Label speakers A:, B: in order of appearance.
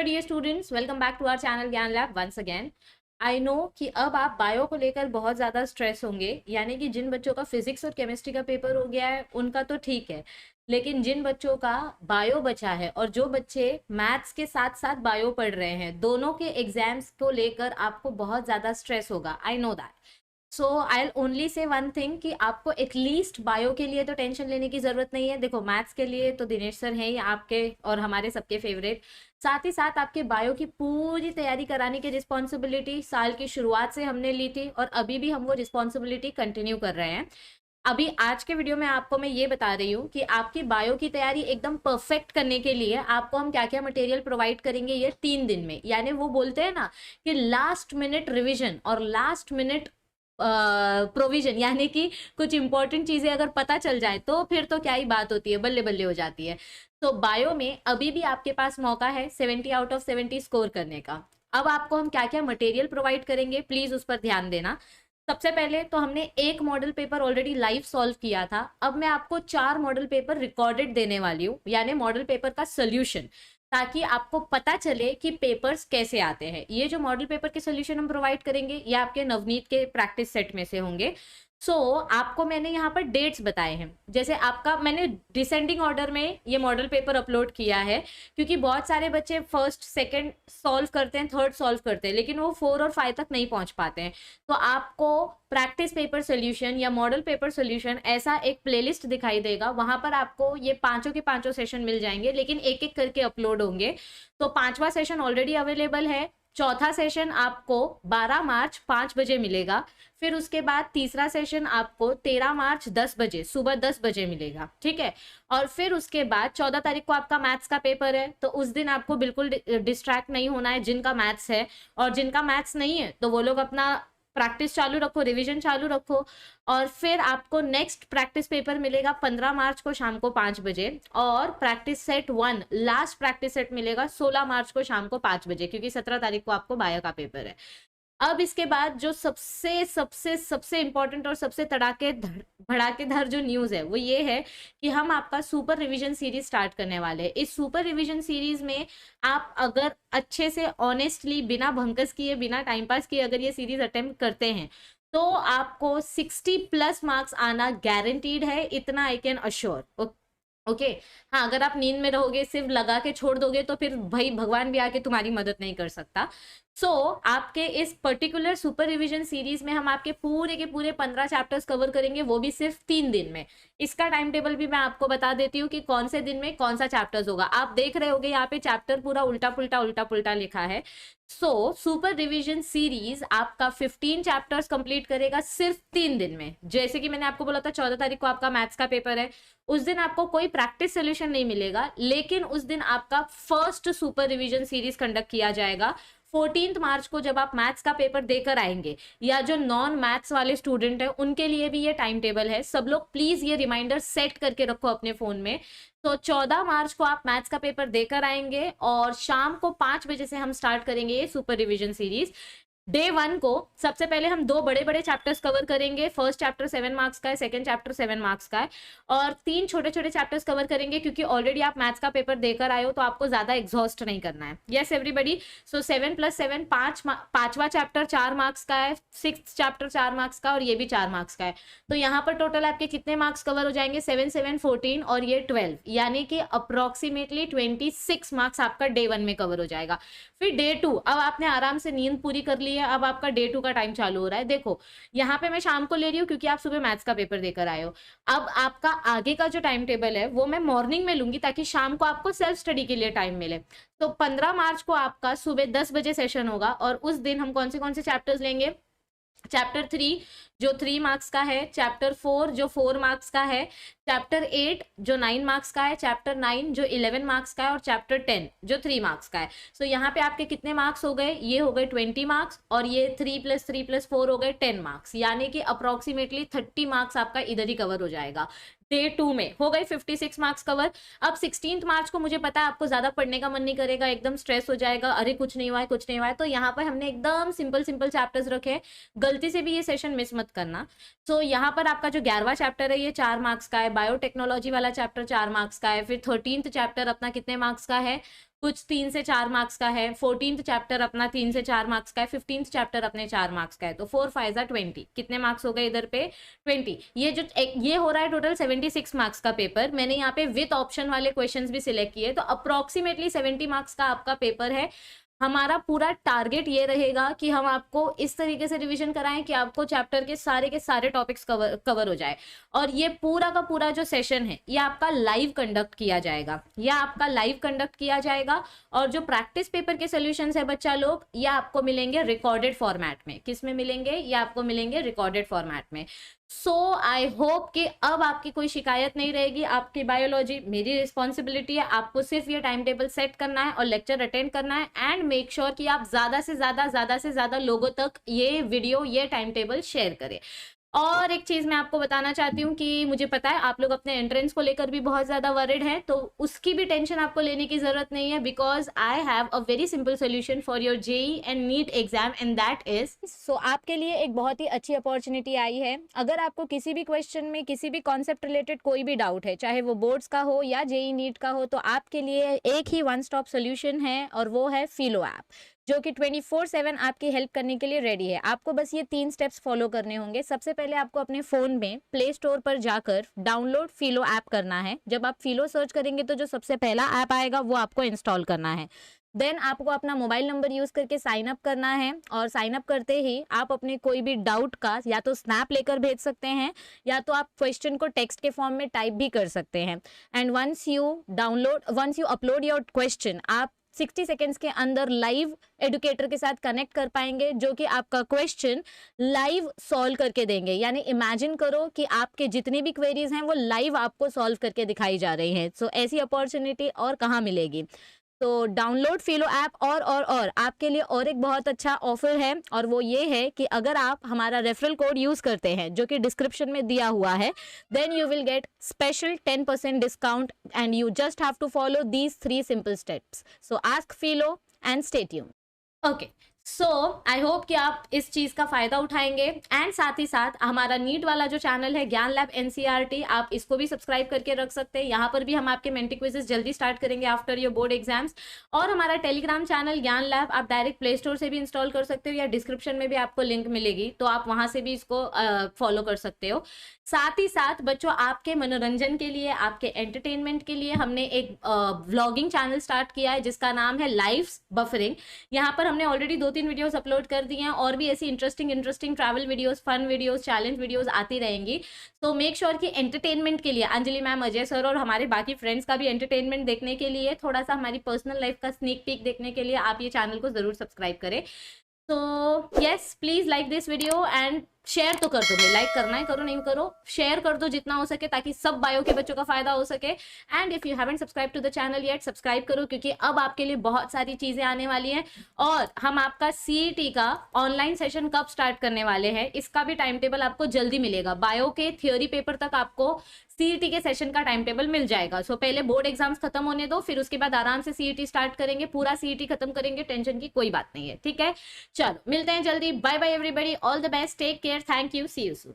A: Dear students, welcome back to our channel Gyan lab once again. I know कि अब आप bio को लेकर बहुत ज़्यादा स्ट्रेस होंगे, यानी कि जिन बच्चों का फिजिक्स और केमिस्ट्री का पेपर हो गया है उनका तो ठीक है, लेकिन जिन बच्चों का बायो बचा है और जो बच्चे मैथ्स के साथ साथ बायो पढ़ रहे हैं, दोनों के एग्जाम्स को लेकर आपको बहुत ज़्यादा स्ट्रेस होगा। I know that. So I only say one thing कि आपको एटलीस्ट बायो के लिए तो टेंशन लेने की जरूरत नहीं है। देखो, मैथ्स के लिए तो दिनेश सर हैं ही आपके और हमारे सबके फेवरेट। साथ ही साथ आपके बायो की पूरी तैयारी कराने की रिस्पॉन्सिबिलिटी साल की शुरुआत से हमने ली थी और अभी भी हम वो रिस्पॉन्सिबिलिटी कंटिन्यू कर रहे हैं। अभी आज के वीडियो में आपको मैं ये बता रही हूँ कि आपकी बायो की तैयारी एकदम परफेक्ट करने के लिए आपको हम क्या क्या मटेरियल प्रोवाइड करेंगे ये 3 दिन में। यानी वो बोलते हैं ना कि लास्ट मिनट रिविजन और लास्ट मिनट प्रोविजन, यानी कि कुछ इंपॉर्टेंट चीजें अगर पता चल जाए तो फिर तो क्या ही बात होती है, बल्ले बल्ले हो जाती है। तो बायो में अभी भी आपके पास मौका है 70 आउट ऑफ 70 स्कोर करने का। अब आपको हम क्या क्या मटेरियल प्रोवाइड करेंगे, प्लीज उस पर ध्यान देना। सबसे पहले तो हमने एक model paper already live solve किया था। अब मैं आपको 4 मॉडल पेपर रिकॉर्डेड देने वाली हूँ, यानी मॉडल पेपर का सोल्यूशन, ताकि आपको पता चले कि पेपर्स कैसे आते हैं। ये जो मॉडल पेपर के सोल्यूशन हम प्रोवाइड करेंगे ये आपके नवनीत के प्रैक्टिस सेट में से होंगे। आपको मैंने यहाँ पर डेट्स बताए हैं। जैसे आपका मैंने डिसेंडिंग ऑर्डर में ये मॉडल पेपर अपलोड किया है, क्योंकि बहुत सारे बच्चे फर्स्ट सेकंड सॉल्व करते हैं, थर्ड सॉल्व करते हैं, लेकिन वो 4 और 5 तक नहीं पहुंच पाते हैं। तो आपको प्रैक्टिस पेपर सोल्यूशन या मॉडल पेपर सोल्यूशन ऐसा एक प्लेलिस्ट दिखाई देगा, वहां पर आपको ये पांचों के पांचों सेशन मिल जाएंगे, लेकिन एक एक करके अपलोड होंगे। तो 5वां सेशन ऑलरेडी अवेलेबल है। चौथा सेशन आपको 12 मार्च 5 बजे मिलेगा। फिर उसके बाद तीसरा सेशन आपको 13 मार्च 10 बजे, सुबह 10 बजे मिलेगा, ठीक है। और फिर उसके बाद 14 तारीख को आपका मैथ्स का पेपर है, तो उस दिन आपको बिल्कुल डिस्ट्रैक्ट नहीं होना है जिनका मैथ्स है। और जिनका मैथ्स नहीं है तो वो लोग अपना प्रैक्टिस चालू रखो, रिवीजन चालू रखो। और फिर आपको नेक्स्ट प्रैक्टिस पेपर मिलेगा 15 मार्च को शाम को 5 बजे। और practice set 1 last practice set मिलेगा 16 मार्च को शाम को 5 बजे, क्योंकि 17 तारीख को आपको बायो का पेपर है। अब इसके बाद जो सबसे सबसे सबसे इंपॉर्टेंट और सबसे भड़ाकेदार जो न्यूज है वो ये है कि हम आपका सुपर रिवीजन सीरीज स्टार्ट करने वाले हैं। इस सुपर रिवीजन सीरीज में आप अगर अच्छे से ऑनेस्टली, बिना भंकस किए, बिना टाइम पास किए अगर ये सीरीज अटेम्प्ट करते हैं तो आपको 60+ मार्क्स आना गारंटीड है, इतना आई कैन अश्योर। ओके हाँ, अगर आप नींद में रहोगे, सिर्फ लगा के छोड़ दोगे, तो फिर भाई भगवान भी आके तुम्हारी मदद नहीं कर सकता। आपके इस पर्टिकुलर सुपर रिवीजन सीरीज में हम आपके पूरे के पूरे 15 चैप्टर्स कवर करेंगे, वो भी सिर्फ 3 दिन में। इसका टाइम टेबल भी मैं आपको बता देती हूँ कि कौन से दिन में कौन सा चैप्टर्स होगा। आप देख रहे होगे यहाँ पे चैप्टर पूरा उल्टा पुल्टा लिखा है। सुपर रिवीजन सीरीज आपका 15 चैप्टर्स कंप्लीट करेगा सिर्फ 3 दिन में। जैसे कि मैंने आपको बोला था 14 तारीख को आपका मैथ्स का पेपर है, उस दिन आपको कोई प्रैक्टिस सोल्यूशन नहीं मिलेगा, लेकिन उस दिन आपका first super revision series conduct किया जाएगा। 14 मार्च को जब आप मैथ्स का पेपर देकर आएंगे, या जो नॉन मैथ्स वाले स्टूडेंट है उनके लिए भी ये टाइम टेबल है। सब लोग प्लीज ये रिमाइंडर सेट करके रखो अपने फोन में। तो 14 मार्च को आप मैथ्स का पेपर देकर आएंगे और शाम को 5 बजे से हम स्टार्ट करेंगे ये सुपर रिवीजन सीरीज। डे 1 को सबसे पहले हम 2 बड़े बड़े चैप्टर्स कवर करेंगे। फर्स्ट चैप्टर 7 मार्क्स का है, सेकंड चैप्टर 7 मार्क्स का है, और 3 छोटे छोटे चैप्टर्स कवर करेंगे, क्योंकि ऑलरेडी आप मैथ्स का पेपर देकर आए हो तो आपको ज्यादा एग्जॉस्ट नहीं करना है। Yes everybody. 7 + 7 पांचवा चैप्टर 4 मार्क्स का है, 6th चैप्टर 4 मार्क्स का, और ये भी 4 मार्क्स का है। तो यहाँ पर टोटल आपके कितने मार्क्स कवर हो जाएंगे? 7 7 14 और ये 12, यानी कि अप्रोक्सीमेटली 26 मार्क्स आपका डे 1 में कवर हो जाएगा। फिर डे 2, अब आपने आराम से नींद पूरी कर ली है, अब आपका डे 2 का टाइम चालू हो रहा है। देखो यहाँ पे मैं शाम को ले रही हूँ क्योंकि आप सुबह मैथ्स का पेपर देकर आए हो। अब आपका आगे का जो टाइम टेबल है वो मैं मॉर्निंग में लूंगी, ताकि शाम को आपको सेल्फ स्टडी के लिए टाइम मिले। तो 15 मार्च को आपका सुबह 10 बजे सेशन होगा, और उस दिन हम कौन से चैप्टर्स लेंगे? चैप्टर 3 जो 3 मार्क्स का है, चैप्टर 4 जो 4 मार्क्स का है, चैप्टर 8 जो 9 मार्क्स का है, चैप्टर 9 जो 11 मार्क्स का है, और चैप्टर 10 जो 3 मार्क्स का है। यहाँ पे आपके कितने मार्क्स हो गए? ये हो गए 20 मार्क्स, और ये 3 + 3 + 4 हो गए 10 मार्क्स, यानी कि अप्रोक्सीमेटली 30 मार्क्स आपका इधर ही कवर हो जाएगा। डे 2 में हो गए 56 मार्क्स कवर। अब 16 मार्च को मुझे पता है आपको ज्यादा पढ़ने का मन नहीं करेगा, एकदम स्ट्रेस हो जाएगा, अरे कुछ नहीं हुआ है। तो यहाँ पर हमने एकदम सिंपल चैप्टर्स रखे, गलती से भी ये सेशन मिस मत करना। यहाँ पर आपका जो 11वां चैप्टर है ये 4 मार्क्स का है, बायोटेक्नोलॉजी वाला चैप्टर 4 मार्क्स का है। फिर 13th चैप्टर अपना कितने मार्क्स का है? कुछ 3 से 4 मार्क्स का है, 14th चैप्टर अपना 3 से 4 मार्क्स का है, 15th चैप्टर अपने 4 मार्क्स का है, तो 4 5 20, कितने मार्क्स हो गए इधर पे 20। ये हो रहा है टोटल 76 मार्क्स का पेपर। मैंने यहाँ पे विथ ऑप्शन वाले क्वेश्चंस भी सिलेक्ट किए, तो अप्रोक्सीमेटली 70 मार्क्स का आपका पेपर है। हमारा पूरा टारगेट ये रहेगा कि हम आपको इस तरीके से रिवीजन कराएं कि आपको चैप्टर के सारे टॉपिक्स कवर हो जाए। और ये पूरा का पूरा जो सेशन है ये आपका लाइव कंडक्ट किया जाएगा, और जो प्रैक्टिस पेपर के सॉल्यूशंस है बच्चा लोग, ये आपको मिलेंगे रिकॉर्डेड फॉर्मेट में। किस में मिलेंगे? ये आपको मिलेंगे रिकॉर्डेड फॉर्मेट में। सो आई होप कि अब आपकी कोई शिकायत नहीं रहेगी। आपकी बायोलॉजी मेरी रिस्पॉन्सिबिलिटी है, आपको सिर्फ ये टाइम टेबल सेट करना है और लेक्चर अटेंड करना है, एंड मेक श्योर कि आप ज्यादा से ज्यादा लोगों तक ये वीडियो, ये टाइम टेबल शेयर करें। और एक चीज मैं आपको बताना चाहती हूँ कि मुझे पता है आप लोग अपने एंट्रेंस को लेकर भी बहुत ज्यादा वरिड हैं, तो उसकी भी टेंशन आपको लेने की जरूरत नहीं है, because I have a very simple solution for your JEE and NEET exam, and that is
B: so आपके लिए एक बहुत ही अच्छी अपॉर्चुनिटी आई है। अगर आपको किसी भी क्वेश्चन में किसी भी कॉन्सेप्ट रिलेटेड कोई भी डाउट है, चाहे वो बोर्ड्स का हो या जेई नीट का हो, तो आपके लिए एक ही वन स्टॉप सोल्यूशन है, और वो है फिलो ऐप, जो कि 24/7 आपकी हेल्प करने के लिए रेडी है। आपको बस ये 3 स्टेप्स फॉलो करने होंगे। सबसे पहले आपको अपने फ़ोन में प्ले स्टोर पर जाकर डाउनलोड फिलो ऐप करना है। जब आप फिलो सर्च करेंगे तो जो सबसे पहला ऐप आएगा वो आपको इंस्टॉल करना है। देन आपको अपना मोबाइल नंबर यूज़ करके साइन अप करना है, और साइन अप करते ही आप अपने कोई भी डाउट का या तो स्नैप लेकर भेज सकते हैं, या तो आप क्वेश्चन को टेक्स्ट के फॉर्म में टाइप भी कर सकते हैं। And once you upload your question, आप 60 सेकेंड्स के अंदर लाइव एडुकेटर के साथ कनेक्ट कर पाएंगे, जो कि आपका क्वेश्चन लाइव सॉल्व करके देंगे। यानी इमेजिन करो कि आपके जितनी भी क्वेरीज हैं वो लाइव आपको सॉल्व करके दिखाई जा रही हैं। सो ऐसी अपॉर्चुनिटी और कहाँ मिलेगी? तो डाउनलोड फिलो ऐप। और आपके लिए और एक बहुत अच्छा ऑफर है, और वो ये है कि अगर आप हमारा रेफरल कोड यूज़ करते हैं, जो कि डिस्क्रिप्शन में दिया हुआ है, then you will get special 10% discount, and you just have to follow these 3 simple steps. So ask Filo and stay tuned.
A: Okay. So I hope कि आप इस चीज का फायदा उठाएंगे, एंड साथ ही साथ हमारा नीट वाला जो चैनल है ज्ञान लैब एनसीईआरटी, आप इसको भी सब्सक्राइब करके रख सकते हैं। यहाँ पर भी हम आपके मेंटी क्विजेस जल्दी स्टार्ट करेंगे आफ्टर योर बोर्ड एग्जाम्स। और हमारा टेलीग्राम चैनल ज्ञान लैब आप डायरेक्ट प्ले स्टोर से भी इंस्टॉल कर सकते हो, या डिस्क्रिप्शन में भी आपको लिंक मिलेगी, तो आप वहां से भी इसको फॉलो कर सकते हो। साथ ही साथ बच्चों, आपके मनोरंजन के लिए, आपके एंटरटेनमेंट के लिए हमने एक व्लॉगिंग चैनल स्टार्ट किया है जिसका नाम है लाइव्स बफरिंग। यहाँ पर हमने ऑलरेडी 2-3 वीडियोस अपलोड कर दी हैं, और भी ऐसी interesting travel videos, fun videos, challenge videos आती रहेंगी। तो मेक श्योर कि एंटरटेनमेंट के लिए अंजलि मैम, अजय सर और हमारे बाकी फ्रेंड्स का भी एंटरटेनमेंट देखने के लिए, थोड़ा सा हमारी पर्सनल लाइफ का स्नीक पीक देखने के लिए आप ये चैनल को जरूर सब्सक्राइब करें। तो yes, please like this video and share तो कर दो भाई, लाइक करना है, करो नहीं करो, शेयर कर दो जितना हो सके, ताकि सब बायो के बच्चों का फायदा हो सके। And if you haven't subscribe to the channel yet, subscribe करो, क्योंकि अब आपके लिए बहुत सारी चीजें आने वाली हैं। और हम आपका सीईटी का ऑनलाइन सेशन कब स्टार्ट करने वाले हैं, इसका भी टाइम टेबल आपको जल्दी मिलेगा। बायो के थियोरी पेपर तक आपको सीईटी के सेशन का टाइम टेबल मिल जाएगा। सो पहले बोर्ड एग्जाम्स खत्म होने दो, फिर उसके बाद आराम से सीईटी स्टार्ट करेंगे, पूरा सीईटी खत्म करेंगे, टेंशन की कोई बात नहीं है, ठीक है। चलो मिलते हैं जल्दी, bye bye everybody, all the best, take care, thank you, see you soon.